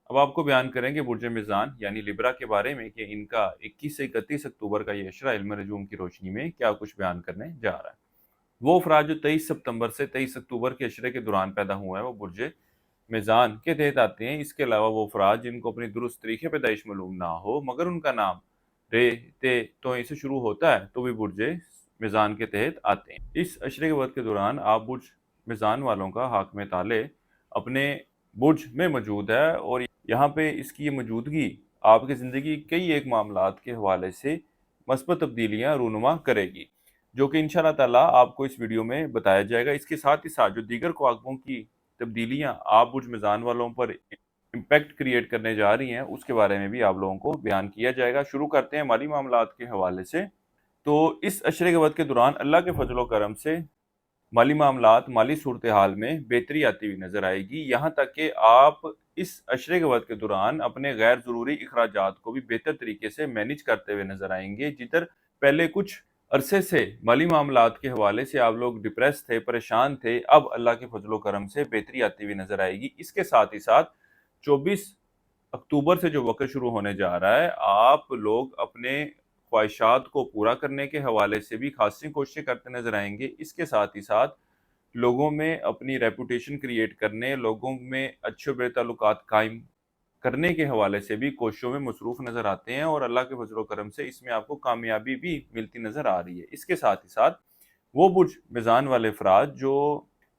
अब आपको बयान करेंगे बुर्ज मिज़ान यानी लिब्रा के बारे में कि इनका 21 से 31 अक्टूबर का ये अशरा इल्म नजूम की रोशनी में क्या कुछ बयान करने जा रहा है। वो अफराद जो 23 सितंबर से 23 अक्टूबर के अशरे के दौरान पैदा हुआ है वो बुर्ज मिज़ान के तहत आते हैं। इसके अलावा वो अफराद जिनको अपनी दुरुस्त तरीके पैदाइश मालूम ना हो मगर उनका नाम रे ते तो इसे शुरू होता है तो भी बुर्ज मिज़ान के तहत आते हैं। इस अशरे के वक्त के दौरान आप बुर्ज मिज़ान वालों का हाकिम ताले अपने बुर्ज में मौजूद है और यहाँ पे इसकी ये मौजूदगी आपकी ज़िंदगी के कई एक मामलात के हवाले से मस्बत तब्दीलियाँ रूनुमा करेगी, जो कि इंशाअल्लाह ताला आपको इस वीडियो में बताया जाएगा। इसके साथ ही साथ जो दीगर ख्वाबों की तब्दीलियाँ आप बुर्ज मिज़ान वालों पर इम्पैक्ट क्रिएट करने जा रही हैं उसके बारे में भी आप लोगों को बयान किया जाएगा। शुरू करते हैं माली मामलात के हवाले से। तो इस अशरे के वक्त के दौरान अल्लाह के फजल करम से माली मामलात माली सूरत हाल में बेहतरी आती हुई नजर आएगी। यहाँ तक कि आप इस अशरे के वक्त के दौरान अपने गैर ज़रूरी अखराजात को भी बेहतर तरीके से मैनेज करते हुए नजर आएंगे। जिधर पहले कुछ अरसे से माली मामलात के हवाले से आप लोग डिप्रेस थे, परेशान थे, अब अल्लाह के फजल करम से बेहतरी आती हुई नजर आएगी। इसके साथ ही साथ 24 अक्टूबर से जो वक्त शुरू होने जा रहा है, आप लोग अपने ख्वाहिशात को पूरा करने के हवाले से भी खासी कोशिशें करते नजर आएंगे। इसके साथ ही साथ लोगों में अपनी रेपुटेशन क्रिएट करने, लोगों में अच्छे बुरे ताल्लुकात कायम करने के हवाले से भी कोशिशों में मसरूफ नजर आते हैं और अल्लाह के फजल करम से इसमें आपको कामयाबी भी मिलती नजर आ रही है। इसके साथ ही साथ वो बुर्ज मिज़ान वाले अफराद जो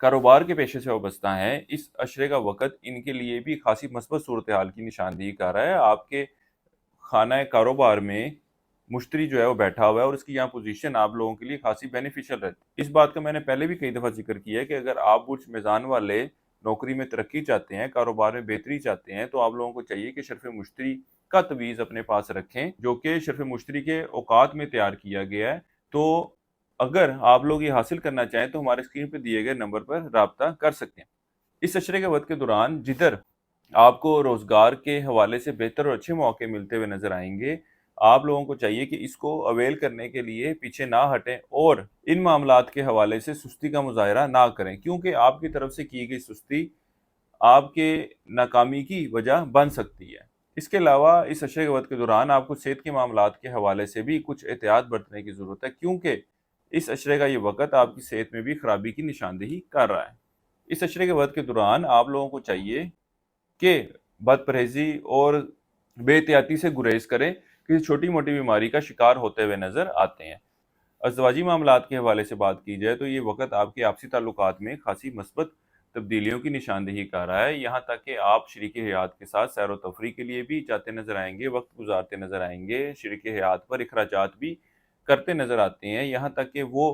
कारोबार के पेशे से वाबस्ता हैं, इस अशरे का वक़्त इनके लिए भी खासी मस्बत सूरत हाल की निशानदेही कर रहा है। आपके खाना कारोबार में मुश्तरी जो है वो बैठा हुआ है और उसकी यहाँ पोजीशन आप लोगों के लिए खासी बेनिफिशियल रहती है। इस बात का मैंने पहले भी कई दफ़ा जिक्र किया है कि अगर आप बुर्ज मिज़ान वाले नौकरी में तरक्की चाहते हैं, कारोबार में बेहतरी चाहते हैं, तो आप लोगों को चाहिए कि शर्फ़ मुश्तरी का तवीज़ अपने पास रखें, जो कि शर्फ़ मुश्तरी के औकात में तैयार किया गया है। तो अगर आप लोग ये हासिल करना चाहें तो हमारे स्क्रीन पर दिए गए नंबर पर राब्ता कर सकते हैं। इस अशरे के वक्त के दौरान जिधर आपको रोज़गार के हवाले से बेहतर और अच्छे मौके मिलते हुए नज़र आएंगे, आप लोगों को चाहिए कि इसको अवेल करने के लिए पीछे ना हटें और इन मामलात के हवाले से सुस्ती का मुज़ाहिरा ना करें, क्योंकि आपकी तरफ से की गई सुस्ती आपके नाकामी की वजह बन सकती है। इसके अलावा इस अशरे के वक्त के दौरान आपको सेहत के मामलात के हवाले से भी कुछ एहतियात बरतने की ज़रूरत है, क्योंकि इस अशरे का ये वक़्त आपकी सेहत में भी खराबी की निशानदेही कर रहा है। इस अशरे के वक्त के दौरान आप लोगों को चाहिए कि बदपरहेज़ी और बेहतियाती से गुरेज करें, किसी छोटी-मोटी बीमारी का शिकार होते हुए नज़र आते हैं। अज़दवाजी मामलात के हवाले से बात की जाए तो ये वक़्त आपके आपसी ताल्लुकात में खासी मस्बत तब्दीलियों की निशानदेही कर रहा है। यहाँ तक कि आप शरीके हयात के साथ सैर व तफरीह के लिए भी जाते नज़र आएँगे, वक़्त गुज़ारते नज़र आएँगे, शरीके हयात पर अखराजात भी करते नज़र आते हैं। यहाँ तक कि वो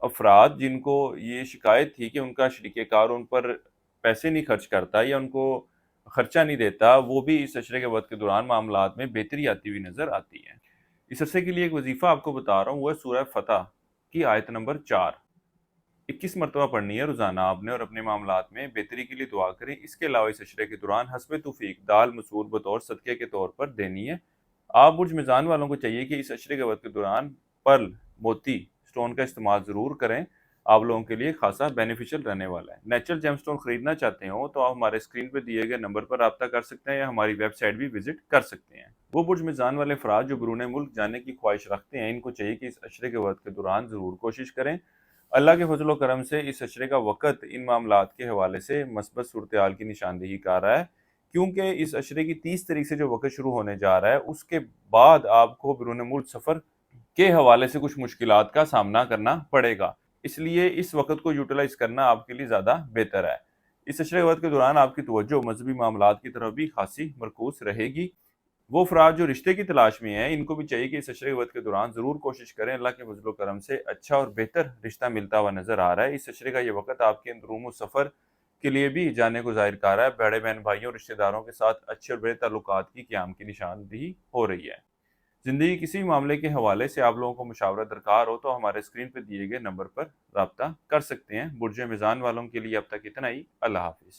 अफ़राद जिनको ये शिकायत थी कि उनका शरीके-कार उन पर पैसे नहीं खर्च करता या उनको खर्चा नहीं देता, वो भी इस अशरे के वक़्त के दौरान मामलात में बेहतरी आती हुई नज़र आती है। इस अरसे के लिए एक वजीफ़ा आपको बता रहा हूँ, वो है सूरह फ़तह की आयत नंबर 4। 21 मरतबा पढ़नी है रोज़ाना आपने और अपने मामलात में बेहतरी के लिए दुआ करें। इसके अलावा इस अशरे के दौरान हस्बे तौफ़ीक दाल मसूर बतौर सदक़े के तौर पर देनी है। आप बुर्ज मिज़ान वालों को चाहिए कि इस अशरे के वक़्त के दौरान पर्ल, मोती स्टोन का इस्तेमाल ज़रूर करें, आप लोगों के लिए खासा बेनिफिशियल रहने वाला है। नेचुरल जेमस्टोन खरीदना चाहते हो तो आप हमारे स्क्रीन पे दिए गए नंबर पर राब्ता कर सकते हैं या हमारी वेबसाइट भी विजिट कर सकते हैं। वो बुर्ज मिज़ान वाले अफराद जो बैरून मुल्क जाने की ख्वाहिश रखते हैं, इनको चाहिए कि इस अशरे के वक्त के दौरान ज़रूर कोशिश करें। अल्लाह के फजल करम से इस अशरे का वक़्त इन मामलात के हवाले से मस्बत सूरत हाल की निशानदेही कर रहा है, क्योंकि इस अशरे की 30 तारीख से जो वक़्त शुरू होने जा रहा है, उसके बाद आपको बैरून मुल्क सफ़र के हवाले से कुछ मुश्किलात का सामना करना पड़ेगा। इसलिए इस वक़्त को यूटिलाइज़ करना आपके लिए ज़्यादा बेहतर है। इस अशरे वक़्त के दौरान आपकी तवज्जो मज़हबी मामलात की तरफ भी खासी मरकूज़ रहेगी। वो अफ़राद जो रिश्ते की तलाश में हैं, इनको भी चाहिए कि इस अशरे वक़्त के दौरान ज़रूर कोशिश करें। अल्लाह के फज़ल व करम से अच्छा और बेहतर रिश्ता मिलता हुआ नज़र आ रहा है। इस अशरे का ये वक़्त आपके अंदरूनी सफ़र के लिए भी जाने को ज़ाहिर कर रहा है। बड़े बहन भाइयों और रिश्तेदारों के साथ अच्छे और बुरे ताल्लुकात की क़याम की निशानदेही हो रही है। ज़िंदगी किसी भी मामले के हवाले से आप लोगों को मशावरा दरकार हो तो हमारे स्क्रीन पर दिए गए नंबर पर राब्ता कर सकते हैं। बुर्ज मिज़ान वालों के लिए अब तक इतना ही। अल्लाह हाफ़िज़।